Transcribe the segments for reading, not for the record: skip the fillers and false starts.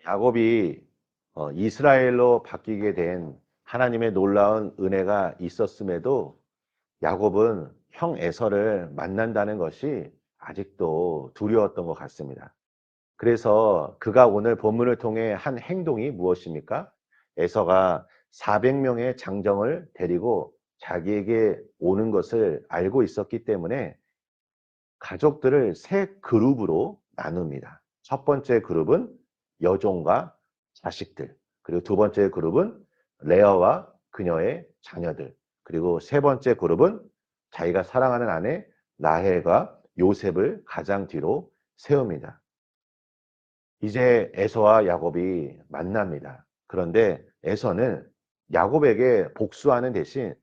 야곱이 이스라엘로 바뀌게 된 하나님의 놀라운 은혜가 있었음에도 야곱은 형 에서를 만난다는 것이 아직도 두려웠던 것 같습니다. 그래서 그가 오늘 본문을 통해 한 행동이 무엇입니까? 에서가 400명의 장정을 데리고 자기에게 오는 것을 알고 있었기 때문에 가족들을 세 그룹으로 나눕니다. 첫 번째 그룹은 여종과 자식들, 그리고 두 번째 그룹은 레아와 그녀의 자녀들, 그리고 세 번째 그룹은 자기가 사랑하는 아내 라헬과 요셉을 가장 뒤로 세웁니다. 이제 에서와 야곱이 만납니다. 그런데 에서는 야곱에게 복수하는 대신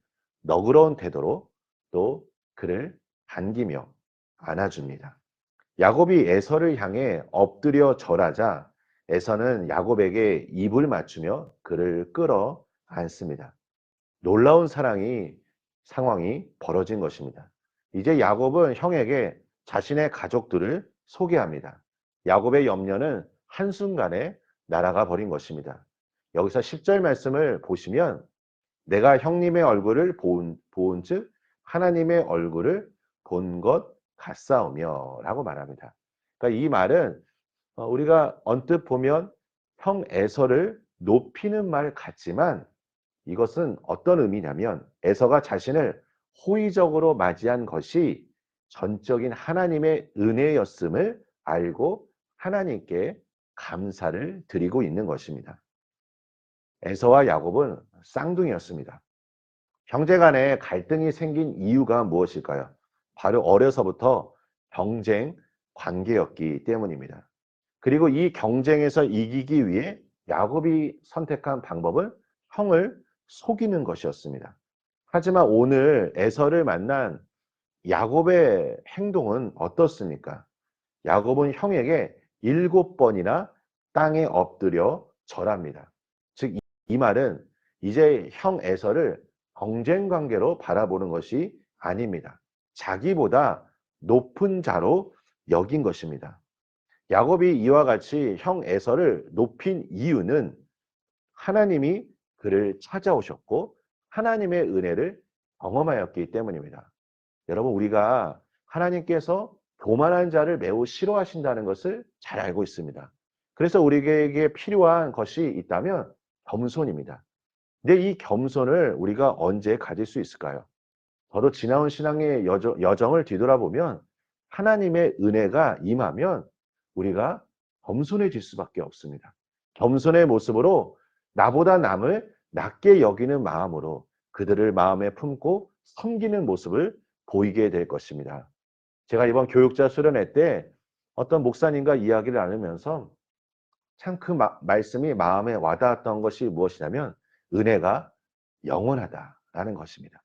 너그러운 태도로 또 그를 반기며 안아줍니다. 야곱이 에서를 향해 엎드려 절하자 에서는 야곱에게 입을 맞추며 그를 끌어 안습니다. 놀라운 상황이 벌어진 것입니다. 이제 야곱은 형에게 자신의 가족들을 소개합니다. 야곱의 염려는 한순간에 날아가 버린 것입니다. 여기서 10절 말씀을 보시면 내가 형님의 얼굴을 보은즉 하나님의 얼굴을 본 것 같사오며 라고 말합니다. 그러니까 이 말은 우리가 언뜻 보면 형 에서를 높이는 말 같지만 이것은 어떤 의미냐면 에서가 자신을 호의적으로 맞이한 것이 전적인 하나님의 은혜였음을 알고 하나님께 감사를 드리고 있는 것입니다. 에서와 야곱은 쌍둥이였습니다. 형제간에 갈등이 생긴 이유가 무엇일까요? 바로 어려서부터 경쟁 관계였기 때문입니다. 그리고 이 경쟁에서 이기기 위해 야곱이 선택한 방법은 형을 속이는 것이었습니다. 하지만 오늘 에서를 만난 야곱의 행동은 어떻습니까? 야곱은 형에게 7번이나 땅에 엎드려 절합니다. 즉, 이 말은 이제 형 에서를 경쟁 관계로 바라보는 것이 아닙니다. 자기보다 높은 자로 여긴 것입니다. 야곱이 이와 같이 형 에서를 높인 이유는 하나님이 그를 찾아오셨고 하나님의 은혜를 경험하였기 때문입니다. 여러분, 우리가 하나님께서 교만한 자를 매우 싫어하신다는 것을 잘 알고 있습니다. 그래서 우리에게 필요한 것이 있다면 겸손입니다. 근데 이 겸손을 우리가 언제 가질 수 있을까요? 저도 지나온 신앙의 여정을 뒤돌아보면 하나님의 은혜가 임하면 우리가 겸손해질 수밖에 없습니다. 겸손의 모습으로 나보다 남을 낮게 여기는 마음으로 그들을 마음에 품고 섬기는 모습을 보이게 될 것입니다. 제가 이번 교육자 수련회 때 어떤 목사님과 이야기를 나누면서 참 그 말씀이 마음에 와닿았던 것이 무엇이냐면 은혜가 영원하다라는 것입니다.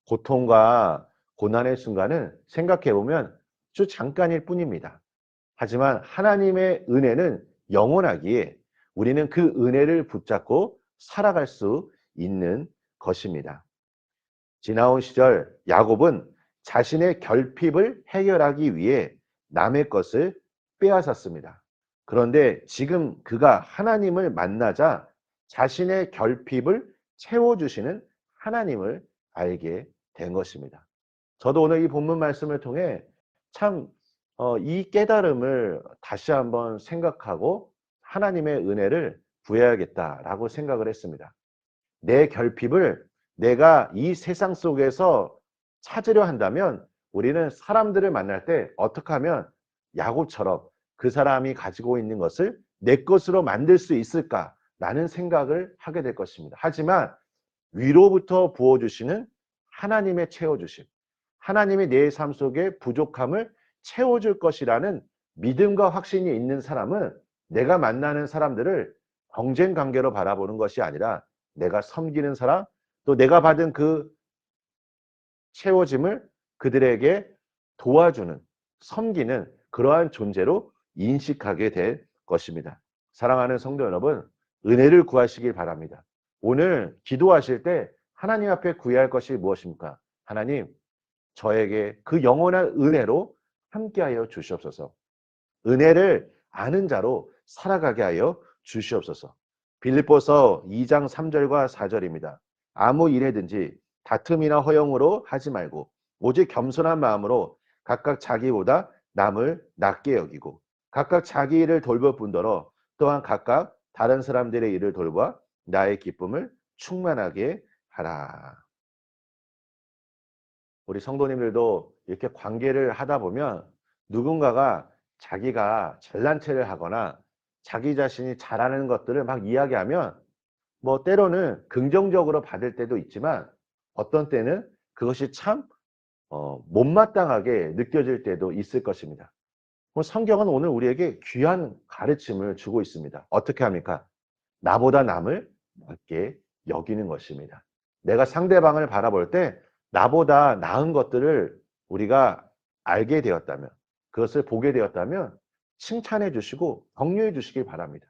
고통과 고난의 순간은 생각해 보면 아주 잠깐일 뿐입니다. 하지만 하나님의 은혜는 영원하기에 우리는 그 은혜를 붙잡고 살아갈 수 있는 것입니다. 지나온 시절 야곱은 자신의 결핍을 해결하기 위해 남의 것을 빼앗았습니다. 그런데 지금 그가 하나님을 만나자 자신의 결핍을 채워주시는 하나님을 알게 된 것입니다. 저도 오늘 이 본문 말씀을 통해 참 이 깨달음을 다시 한번 생각하고 하나님의 은혜를 구해야겠다라고 생각을 했습니다. 내 결핍을 내가 이 세상 속에서 찾으려 한다면 우리는 사람들을 만날 때 어떻게 하면 야곱처럼 그 사람이 가지고 있는 것을 내 것으로 만들 수 있을까라는 생각을 하게 될 것입니다. 하지만 위로부터 부어주시는 하나님의 채워주심, 하나님이 내 삶 속에 부족함을 채워줄 것이라는 믿음과 확신이 있는 사람은 내가 만나는 사람들을 경쟁 관계로 바라보는 것이 아니라 내가 섬기는 사람, 또 내가 받은 그 채워짐을 그들에게 도와주는, 섬기는 그러한 존재로 인식하게 될 것입니다. 사랑하는 성도 여러분, 은혜를 구하시길 바랍니다. 오늘 기도하실 때 하나님 앞에 구해야 할 것이 무엇입니까? 하나님, 저에게 그 영원한 은혜로 함께하여 주시옵소서. 은혜를 아는 자로 살아가게 하여 주시옵소서. 빌립보서 2장 3절과 4절입니다. 아무 일에든지 다툼이나 허용으로 하지 말고 오직 겸손한 마음으로 각각 자기보다 남을 낮게 여기고 각각 자기 일을 돌볼 뿐더러 또한 각각 다른 사람들의 일을 돌봐 나의 기쁨을 충만하게 하라. 우리 성도님들도 이렇게 관계를 하다 보면 누군가가 자기가 잘난 체를 하거나 자기 자신이 잘하는 것들을 막 이야기하면 뭐 때로는 긍정적으로 받을 때도 있지만 어떤 때는 그것이 참 못마땅하게 느껴질 때도 있을 것입니다. 성경은 오늘 우리에게 귀한 가르침을 주고 있습니다. 어떻게 합니까? 나보다 남을 낮게 여기는 것입니다. 내가 상대방을 바라볼 때 나보다 나은 것들을 우리가 알게 되었다면, 그것을 보게 되었다면 칭찬해 주시고 격려해 주시길 바랍니다.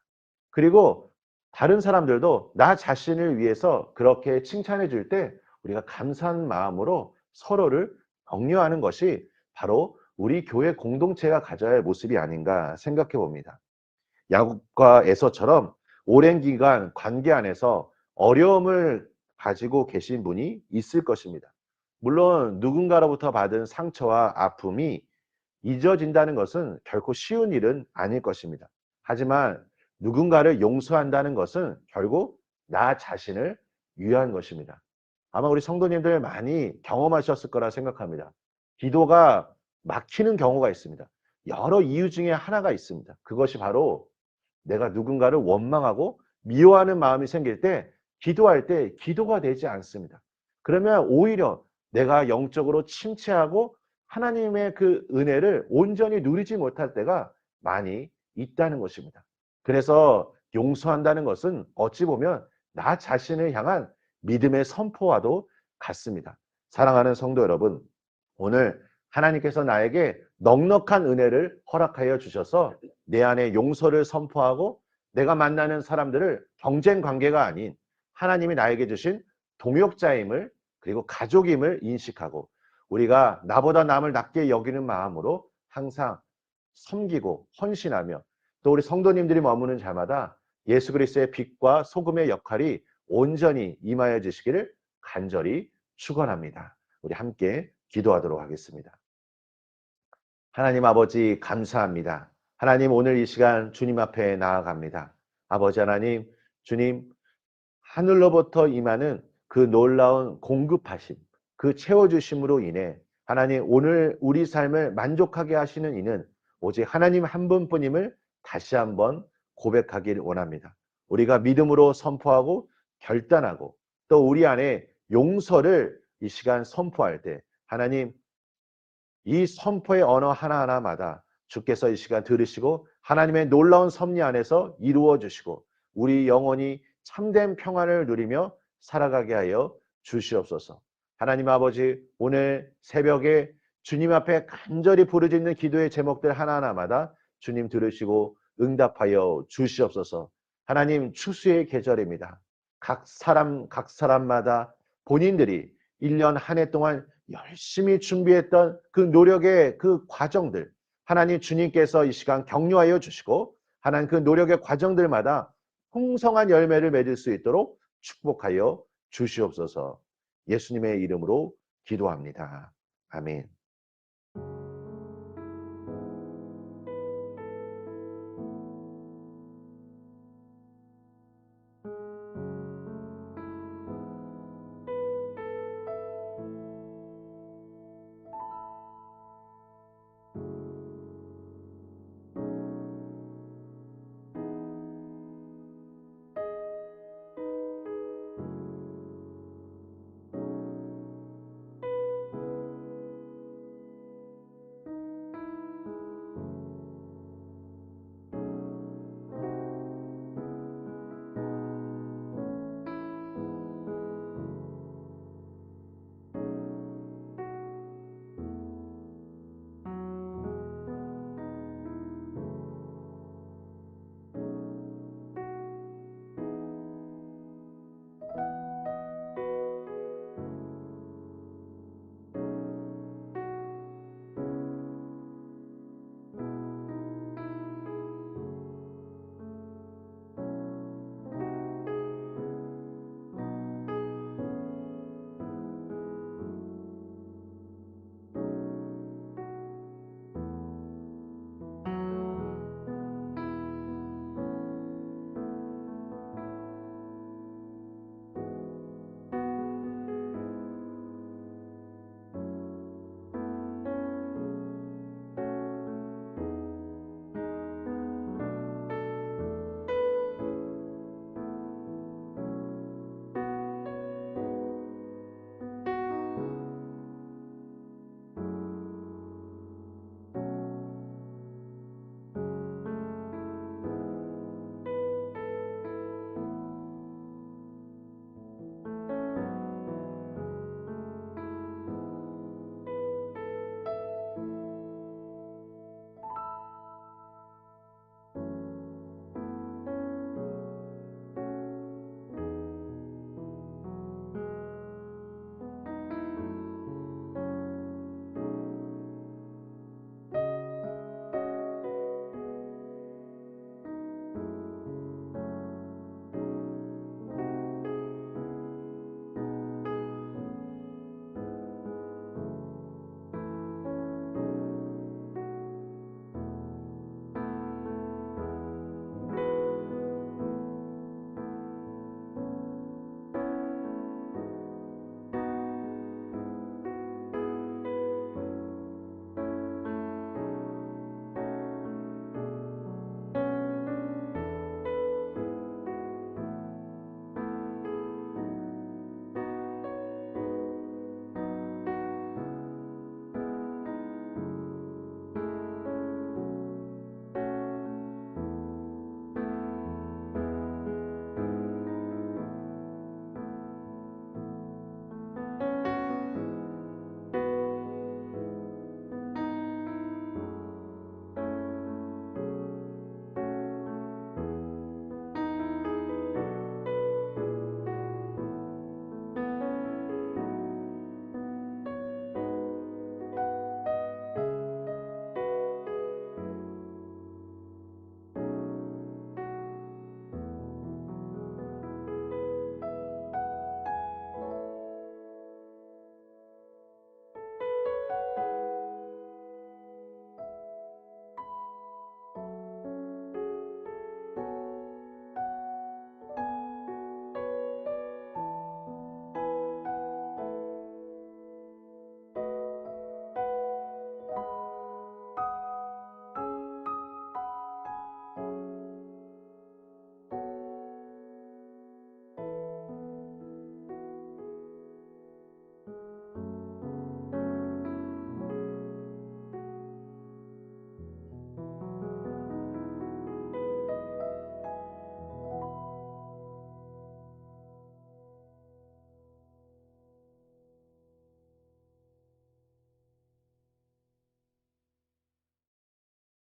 그리고 다른 사람들도 나 자신을 위해서 그렇게 칭찬해 줄 때 우리가 감사한 마음으로 서로를 격려하는 것이 바로 우리 교회 공동체가 가져야 할 모습이 아닌가 생각해 봅니다. 야곱과 에서처럼 오랜 기간 관계 안에서 어려움을 가지고 계신 분이 있을 것입니다. 물론 누군가로부터 받은 상처와 아픔이 잊어진다는 것은 결코 쉬운 일은 아닐 것입니다. 하지만 누군가를 용서한다는 것은 결국 나 자신을 위한 것입니다. 아마 우리 성도님들 많이 경험하셨을 거라 생각합니다. 기도가 막히는 경우가 있습니다. 여러 이유 중에 하나가 있습니다. 그것이 바로 내가 누군가를 원망하고 미워하는 마음이 생길 때 기도할 때 기도가 되지 않습니다. 그러면 오히려 내가 영적으로 침체하고 하나님의 그 은혜를 온전히 누리지 못할 때가 많이 있다는 것입니다. 그래서 용서한다는 것은 어찌 보면 나 자신을 향한 믿음의 선포와도 같습니다. 사랑하는 성도 여러분, 오늘 하나님께서 나에게 넉넉한 은혜를 허락하여 주셔서 내 안에 용서를 선포하고 내가 만나는 사람들을 경쟁 관계가 아닌 하나님이 나에게 주신 동역자임을 그리고 가족임을 인식하고 우리가 나보다 남을 낮게 여기는 마음으로 항상 섬기고 헌신하며 또 우리 성도님들이 머무는 자마다 예수 그리스도의 빛과 소금의 역할이 온전히 임하여 주시기를 간절히 축원합니다. 우리 함께 기도하도록 하겠습니다. 하나님 아버지 감사합니다. 하나님 오늘 이 시간 주님 앞에 나아갑니다. 아버지 하나님, 주님 하늘로부터 임하는 그 놀라운 공급하심, 그 채워주심으로 인해 하나님 오늘 우리 삶을 만족하게 하시는 이는 오직 하나님 한 분뿐임을 다시 한번 고백하길 원합니다. 우리가 믿음으로 선포하고 결단하고 또 우리 안에 용서를 이 시간 선포할 때 하나님 이 선포의 언어 하나하나마다 주께서 이 시간 들으시고 하나님의 놀라운 섭리 안에서 이루어 주시고 우리 영혼이 참된 평안을 누리며 살아가게 하여 주시옵소서. 하나님 아버지 오늘 새벽에 주님 앞에 간절히 부르짖는 기도의 제목들 하나하나마다 주님 들으시고 응답하여 주시옵소서. 하나님 추수의 계절입니다. 각 사람마다 본인들이 1년 한 해 동안 열심히 준비했던 그 노력의 그 과정들 하나님 주님께서 이 시간 격려하여 주시고 하나님 그 노력의 과정들마다 풍성한 열매를 맺을 수 있도록 축복하여 주시옵소서. 예수님의 이름으로 기도합니다. 아멘.